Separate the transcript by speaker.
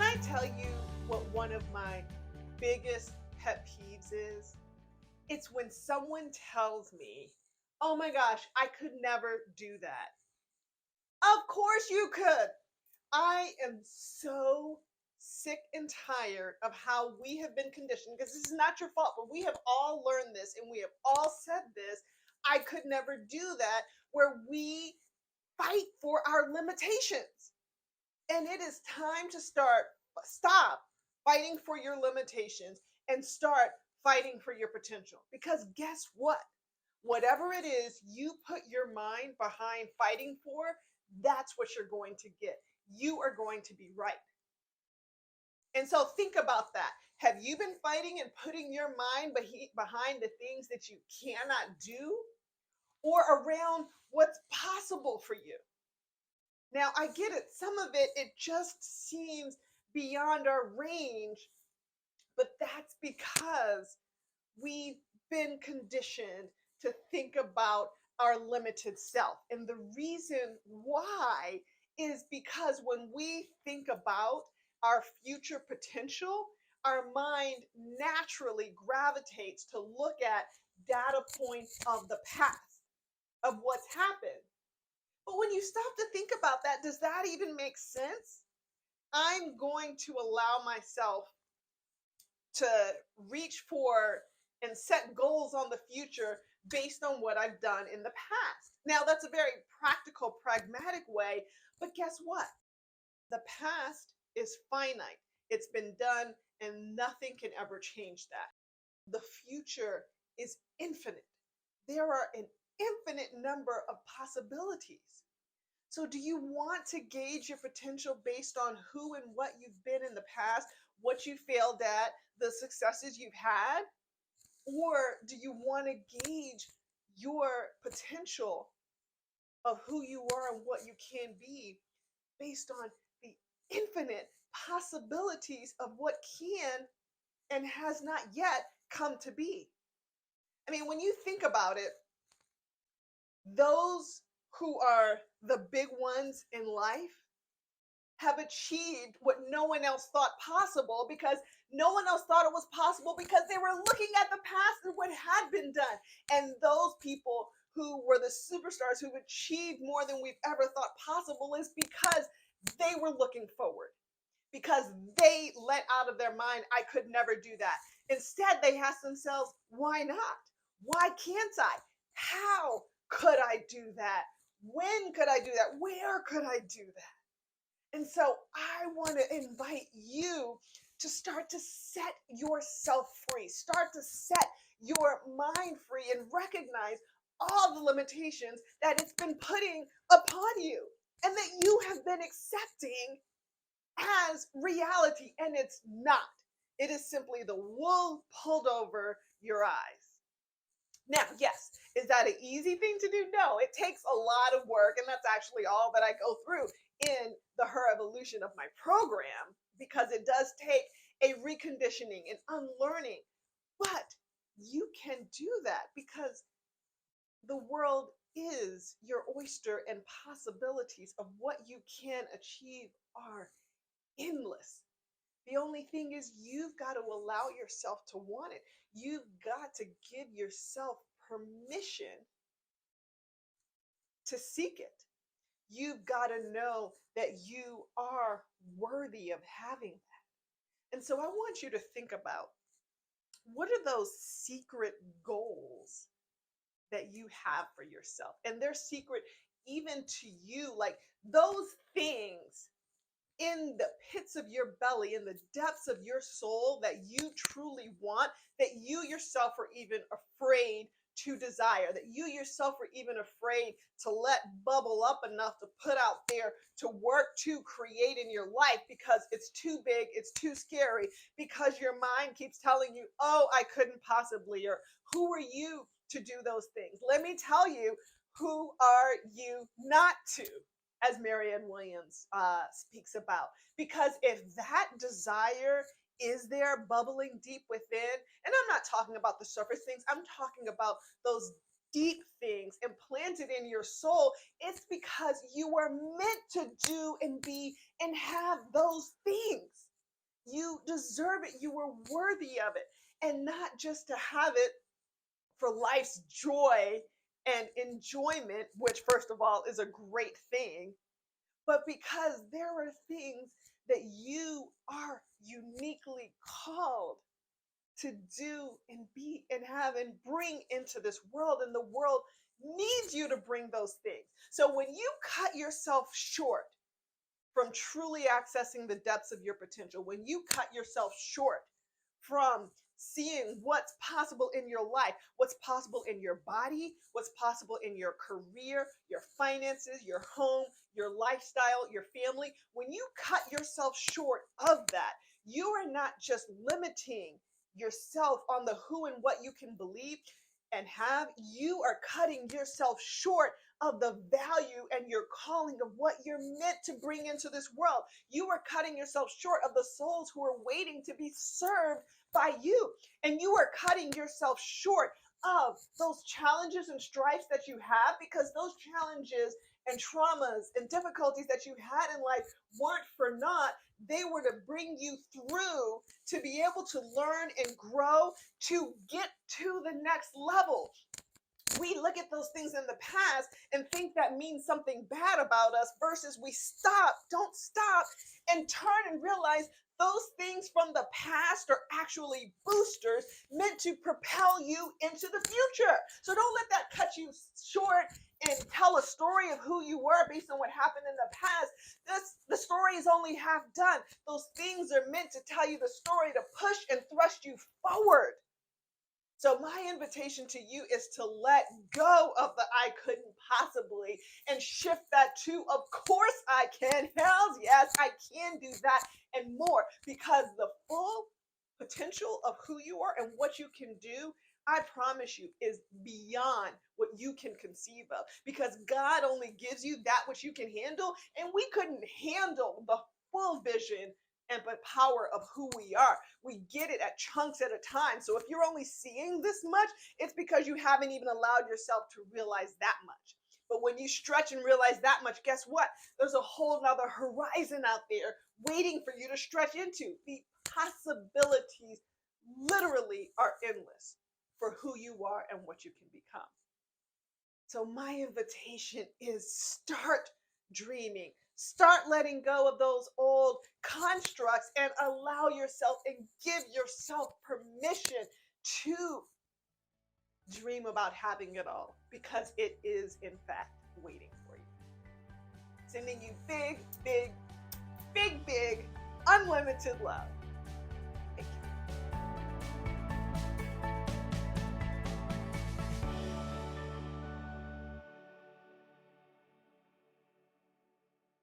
Speaker 1: Can I tell you what one of my biggest pet peeves is? It's when someone tells me, oh my gosh, I could never do that. Of course you could. I am so sick and tired of how we have been conditioned, because this is not your fault, but we have all learned this and we have all said this. I could never do that, where we fight for our limitations. And it is time to stop fighting for your limitations and start fighting for your potential. Because guess what? Whatever it is you put your mind behind fighting for, that's what you're going to get. You are going to be right. And so think about that. Have you been fighting and putting your mind behind the things that you cannot do, or around what's possible for you? Now, I get it. Some of it just seems beyond our range, but that's because we've been conditioned to think about our limited self. And the reason why is because when we think about our future potential, our mind naturally gravitates to look at data points of the past, of what's happened. But when you stop to think about that, does that even make sense? I'm going to allow myself to reach for and set goals on the future based on what I've done in the past. Now, that's a very practical, pragmatic way, but guess what? The past is finite, it's been done, and nothing can ever change that. The future is infinite. There are an infinite number of possibilities. So, do you want to gauge your potential based on who and what you've been in the past, what you failed at, the successes you've had? Or do you want to gauge your potential of who you are and what you can be based on the infinite possibilities of what can and has not yet come to be? I mean, when you think about it, those who are the big ones in life have achieved what no one else thought possible, because no one else thought it was possible because they were looking at the past and what had been done. And those people who were the superstars who've achieved more than we've ever thought possible is because they were looking forward, because they let out of their mind, I could never do that. Instead, they ask themselves, why not? Why can't I? How could I do that? When could I do that? Where could I do that? And so I want to invite you to start to set yourself free, start to set your mind free, and recognize all the limitations that it's been putting upon you and that you have been accepting as reality. And it's not. It is simply the wool pulled over your eyes. Now, yes, is that an easy thing to do? No, it takes a lot of work, and that's actually all that I go through in the Her Evolution of my program, because it does take a reconditioning and unlearning. But you can do that because the world is your oyster, and possibilities of what you can achieve are endless. The only thing is, you've got to allow yourself to want it. You've got to give yourself permission to seek it. You've got to know that you are worthy of having that. And so I want you to think about, what are those secret goals that you have for yourself? And they're secret even to you, like those things in the pits of your belly, in the depths of your soul, that you truly want, that you yourself are even afraid to desire, that you yourself are even afraid to let bubble up enough to put out there, to work to create in your life, because it's too big, it's too scary, because your mind keeps telling you, oh, I couldn't possibly, or who are you to do those things? Let me tell you, who are you not to, as Marianne Williams speaks about. Because if that desire is there bubbling deep within, and I'm not talking about the surface things, I'm talking about those deep things implanted in your soul, it's because you were meant to do and be and have those things. You deserve it. You were worthy of it. And not just to have it for life's joy and enjoyment, which, first of all, is a great thing, but because there are things that you are uniquely called to do and be and have and bring into this world. And the world needs you to bring those things. So when you cut yourself short from truly accessing the depths of your potential, when you cut yourself short from seeing what's possible in your life, what's possible in your body, what's possible in your career, your finances, your home, your lifestyle, your family, when you cut yourself short of that, you are not just limiting yourself on the who and what you can believe and have, you are cutting yourself short of the value and your calling of what you're meant to bring into this world. You are cutting yourself short of the souls who are waiting to be served by you. And you are cutting yourself short of those challenges and strifes that you have, because those challenges and traumas and difficulties that you had in life weren't for naught. They were to bring you through to be able to learn and grow to get to the next level. We look at those things in the past and think that means something bad about us, versus we don't stop and turn and realize those things from the past are actually boosters meant to propel you into the future. So don't let that cut you short and tell a story of who you were based on what happened in the past. The story is only half done. Those things are meant to tell you the story to push and thrust you forward. So my invitation to you is to let go of the I couldn't possibly and shift that to, of course I can. Hells yes, I can do that and more, because the full potential of who you are and what you can do, I promise you, is beyond what you can conceive of, because God only gives you that which you can handle, and we couldn't handle the full vision and but power of who we are. We get it at chunks at a time. So if you're only seeing this much, it's because you haven't even allowed yourself to realize that much. But when you stretch and realize that much, guess what? There's a whole nother horizon out there waiting for you to stretch into. The possibilities literally are endless for who you are and what you can become. So my invitation is start dreaming. Start letting go of those old constructs and allow yourself and give yourself permission to dream about having it all, because it is in fact waiting for you. Sending you big, big, big, big, unlimited love.